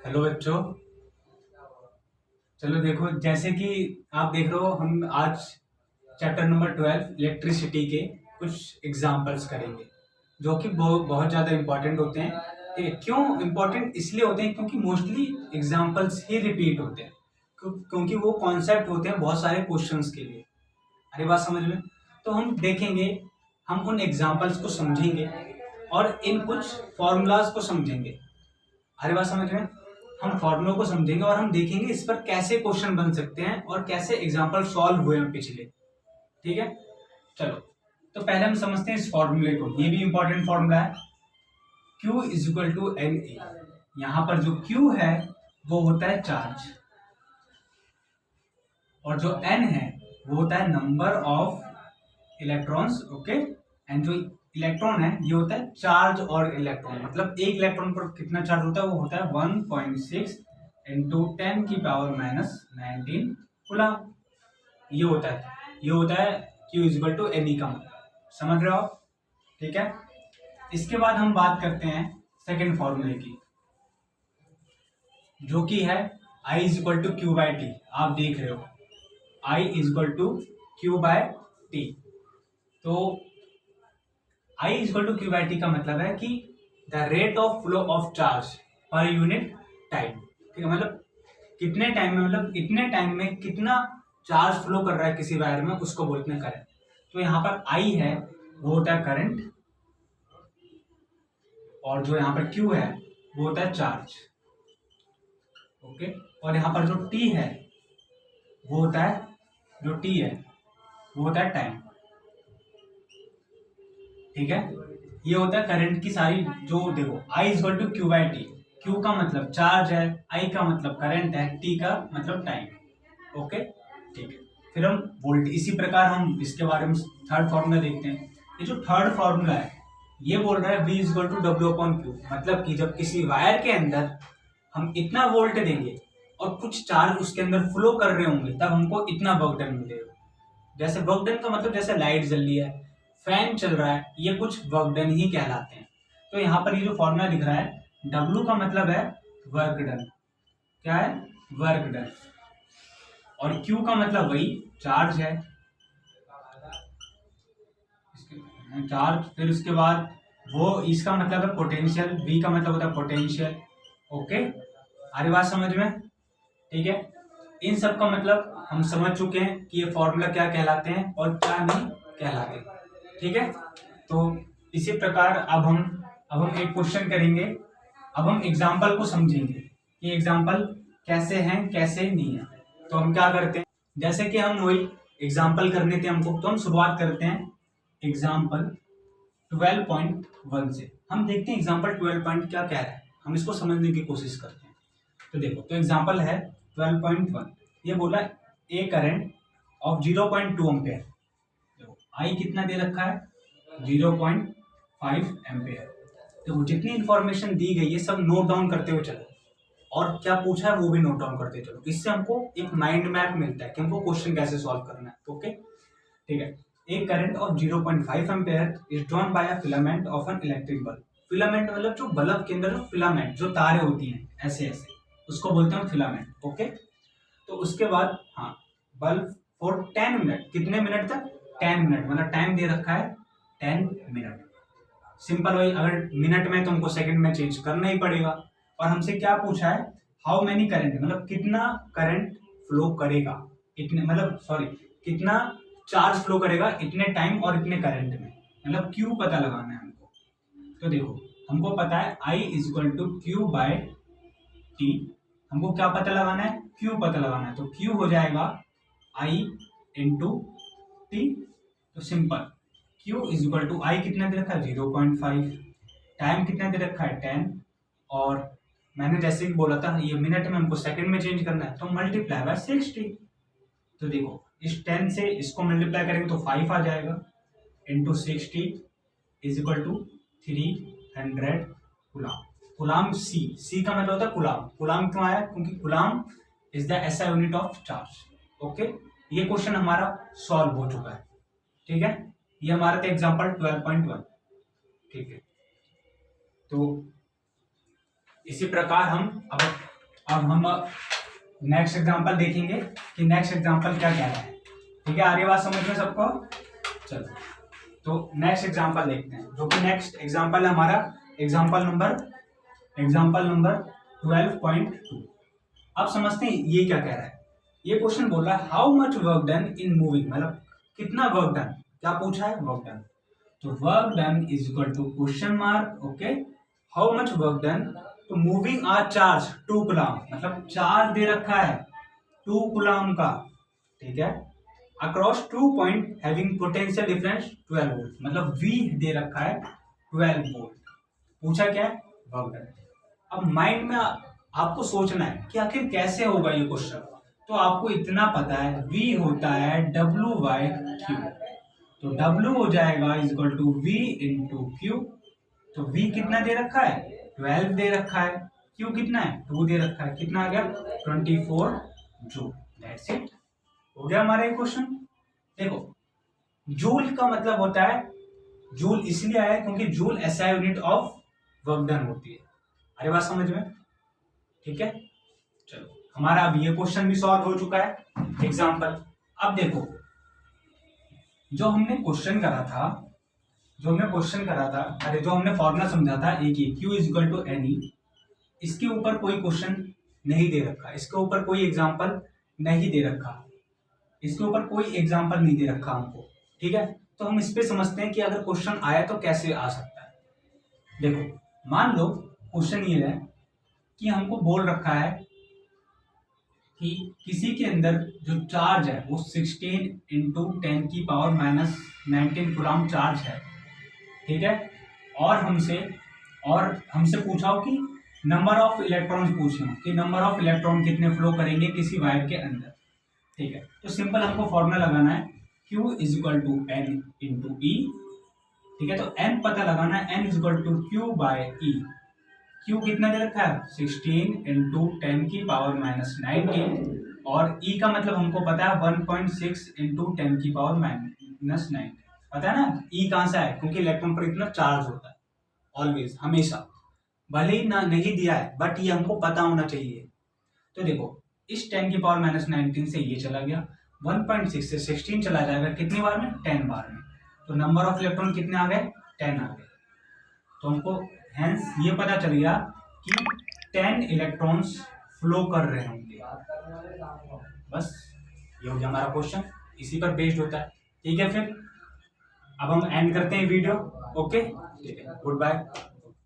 Hello बच्चों। चलो देखो, जैसे कि आप देख रहे हो, हम आज चैप्टर नंबर 12 इलेक्ट्रिसिटी के कुछ एग्जांपल्स करेंगे जो कि बहुत ज़्यादा इंपॉर्टेंट होते हैं। ठीक है, क्यों इंपॉर्टेंट इसलिए होते हैं क्योंकि मोस्टली एग्जांपल्स ही रिपीट होते हैं, क्योंकि वो कॉन्सेप्ट होते हैं बहुत सारे क्वेश्चंस के लिए। अरे बात समझ में? तो हम देखेंगे, हम उन एग्जांपल्स को समझेंगे और इन कुछ फॉर्मूलाज को समझेंगे। हर बात समझ रहे हैं? हम फॉर्मूलों को समझेंगे और हम देखेंगे इस पर कैसे क्वेश्चन बन सकते हैं और कैसे एग्जांपल सॉल्व हुए हैं पिछले। ठीक है, चलो तो पहले हम समझते हैं इस फॉर्मूले को। ये भी इंपॉर्टेंट फॉर्मूला है, Q is equal to N A. यहां पर जो Q है वो होता है चार्ज और जो N है वो होता है number of electrons. Okay, and जो इलेक्ट्रॉन है ये होता है चार्ज और इलेक्ट्रॉन, मतलब एक इलेक्ट्रॉन पर कितना चार्ज होता है वो होता है 1.6 इंटू 10 की पावर माइनस 19 कूलम। ये होता है Q equal to N E का मतलब। समझ रहे हो आप? ठीक है, इसके बाद हम बात करते हैं सेकेंड फॉर्मूले की, जो कि है I is equal to Q by T. आप देख रहे हो I is equal to Q by T. तो I is equal to Q by T का मतलब है कि the rate of flow of charge per unit time. ठीक है, मतलब कितने टाइम में, मतलब इतने टाइम में कितना चार्ज फ्लो कर रहा है किसी वायर में, उसको बोलते हैं करंट। तो यहाँ पर I है वो होता है करंट, और जो यहाँ पर Q है वो होता है चार्ज। ओके, और यहाँ पर जो T है वो होता है, जो T है वो होता है टाइम। ठीक है, ये होता है करंट की सारी, जो देखो I is equal to Q by T. Q का मतलब चार्ज है, I का मतलब करंट है, T का मतलब टाइम। ओके, ठीक है। फिर हम वोल्ट, इसी प्रकार हम इसके बारे में थर्ड फॉर्मूला देखते हैं। ये जो थर्ड फॉर्मूला है ये बोल रहा है V is equal to W upon Q, मतलब कि जब किसी वायर के अंदर हम इतना वोल्ट देंगे और कुछ चार्ज उसके अंदर फ्लो कर रहे होंगे तब हमको इतना वर्क डन मिलेगा। जैसे वर्क डन का मतलब जैसे लाइट जल रही है, फैन चल रहा है, ये कुछ वर्क डन ही कहलाते हैं। तो यहाँ पर ये जो फॉर्मूला दिख रहा है, W का मतलब है वर्क डन। क्या है? Work done. और Q का मतलब वही चार्ज है, चार्ज। फिर उसके बाद वो, इसका मतलब है पोटेंशियल, V का मतलब होता है पोटेंशियल। ओके, हमारी बात समझ में? ठीक है, इन सब का मतलब हम समझ चुके हैं कि ये फॉर्मूला क्या कहलाते हैं और क्या नहीं कहलाते। ठीक है, तो इसी प्रकार अब हम एक क्वेश्चन करेंगे। अब हम एग्जाम्पल को समझेंगे कि एग्जाम्पल कैसे हैं कैसे नहीं है। तो हम क्या करते हैं, जैसे कि हम वही एग्जाम्पल करने थे हमको, तो हम शुरुआत करते हैं एग्जाम्पल 12.1 से। हम देखते हैं एग्जाम्पल 12 पॉइंट क्या कह रहा है, हम इसको समझने की कोशिश करते हैं। तो देखो, तो एग्जाम्पल है 12.1। ये बोला ए करंट ऑफ 0.2 एम्पेयर। देखो आई कितना दे रखा है, 0.5 एम्पेयर। देखो जितनी इंफॉर्मेशन दी गई है सब नोट डाउन करते हुए चलो, और क्या पूछा है वो भी नोट डाउन करते चलो। इससे हमको एक माइंड मैप मिलता है कि हमको क्वेश्चन कैसे सॉल्व करना है। ओके, ठीक है। एक current of 0.5 ampere is drawn by a filament of an electric bulb. Filament मतलब जो बल्ब के अंदर जो फिलामेंट, जो तारे होती हैं ऐसे ऐसे, उसको बोलते हैं फिलामेंट। ओके, तो उसके बाद हाँ, बल्ब फॉर 10 मिनट, कितने मिनट तक? 10 मिनट, मतलब टाइम दे रखा है 10 मिनट। सिंपल वही, अगर मिनट में तो हमको सेकंड में चेंज करना ही पड़ेगा। और हमसे क्या पूछा है, हाउ मेनी करंट, मतलब कितना करंट फ्लो करेगा, इतने, मतलब सॉरी, कितना चार्ज फ्लो करेगा इतने टाइम और इतने करंट में, मतलब क्यू पता लगाना है हमको। तो देखो हमको पता है I is equal to Q by T. हमको क्या पता लगाना है? क्यू पता लगाना है। तो क्यू हो जाएगा I इंटू टी। तो simple, Q is equal to I कितना दे रखा है 0.5, टाइम कितना दे रखा है 10, और मैंने जैसे कि बोला था ये मिनट में हमको सेकंड में चेंज करना है, तो मल्टीप्लाई बाय 60। तो देखो इस 10 से इसको मल्टीप्लाई करेंगे तो 5 आ जाएगा, into 60 is equal to 300 coulomb. Coulomb C का मतलब होता है कुलाम। कुलाम क्यों आया? क्योंकि coulomb is the SI unit of charge. Okay, ये क्वेश्चन हमारा सॉल्व हो चुका है। ठीक है, ये हमारा था एग्जांपल 12.1। ठीक है, तो इसी प्रकार हम अब अब हम नेक्स्ट एग्जांपल देखेंगे कि नेक्स्ट एग्जांपल क्या कह रहा है। ठीक है, आ रही बात समझ में सबको? चलो तो नेक्स्ट एग्जांपल देखते हैं, जो कि नेक्स्ट एग्जांपल है हमारा एग्जांपल नंबर 12.2। अब समझते हैं ये क्या कह रहा है। ये क्वेश्चन बोल रहा है how much work done in moving, मतलब कितना वर्क डन, क्या पूछा है, वर्क डन। तो work done is equal to question mark, okay, how much work done, तो मूविंग आर चार्ज 2 कूलम, मतलब चार्ज दे रखा है 2 कूलम का, ठीक है, across 2 point having potential difference 12 volt, मतलब V दे रखा है 12 वोल्ट। पूछा क्या है, वर्क डन। अब माइंड में आपको सोचना है कि आखिर कैसे होगा ये क्वेश्चन। तो आपको इतना पता है V होता है W/Q, तो W हो जाएगा is equal to V into Q। तो V कितना दे रखा है, 12 दे रखा है, Q कितना है, 2 दे रखा है, कितना आ गया 24 जूल। दैट्स इट, हो गया हमारा ये क्वेश्चन। देखो जूल का मतलब होता है, जूल इसलिए आया क्योंकि joule SI unit of work done होती है। अरे बात समझ में? ठीक है, चलो हमारा अब ये क्वेश्चन भी सॉल्व हो चुका है एग्जांपल। अब देखो जो हमने क्वेश्चन करा था, अरे जो हमने फॉर्मूला समझा था एक ही, Q is equal to NE, इसके ऊपर कोई क्वेश्चन नहीं दे रखा, इसके ऊपर कोई एग्जांपल नहीं दे रखा, इसके ऊपर कोई एग्जांपल नहीं दे रखा हमको। ठीक है, तो हम इस पे समझते हैं कि अगर क्वेश्चन आया तो कैसे आ सकता है। देखो मान लो क्वेश्चन ये है कि हमको बोल रखा है कि किसी के अंदर जो चार्ज है वो 16 इंटू 10 की पावर माइनस 19 कूलम चार्ज है, ठीक है, और हमसे पूछा हो कि नंबर ऑफ इलेक्ट्रॉन्स पूछे हो कि नंबर ऑफ इलेक्ट्रॉन कितने फ्लो करेंगे किसी वायर के अंदर। ठीक है, तो सिंपल हमको फॉर्मूला लगाना है Q is equal to N into E। ठीक है, तो N पता लगाना है, N is equal to Q by E। Q कितना दे रखा है 16 इंटू 10 की पावर माइनस 19, और E का मतलब हमको पता है 1.6 इंटू 10 की पावर माइनस 9। पता है ना E कहाँ से है, क्योंकि इलेक्ट्रॉन पर इतना चार्ज होता है ऑलवेज, हमेशा, भले ही ना नहीं दिया है बट ये हमको पता होना चाहिए। तो देखो इस 10 की पावर माइनस 19 से ये चला गया, 1.6 से 16 चला जाएगा कितनी बार में, 10 बार में, तो नंबर ऑफ इलेक्ट्रॉन कितने आ गए, 10 आ गए। तो हमको हेंस ये पता चल गया कि 10 इलेक्ट्रॉन्स फ्लो कर रहे होंगे। बस ये हो गया हमारा क्वेश्चन, इसी पर बेस्ड होता है। ठीक है, फिर अब हम एंड करते हैं वीडियो। ओके, ठीक है, गुड बाय।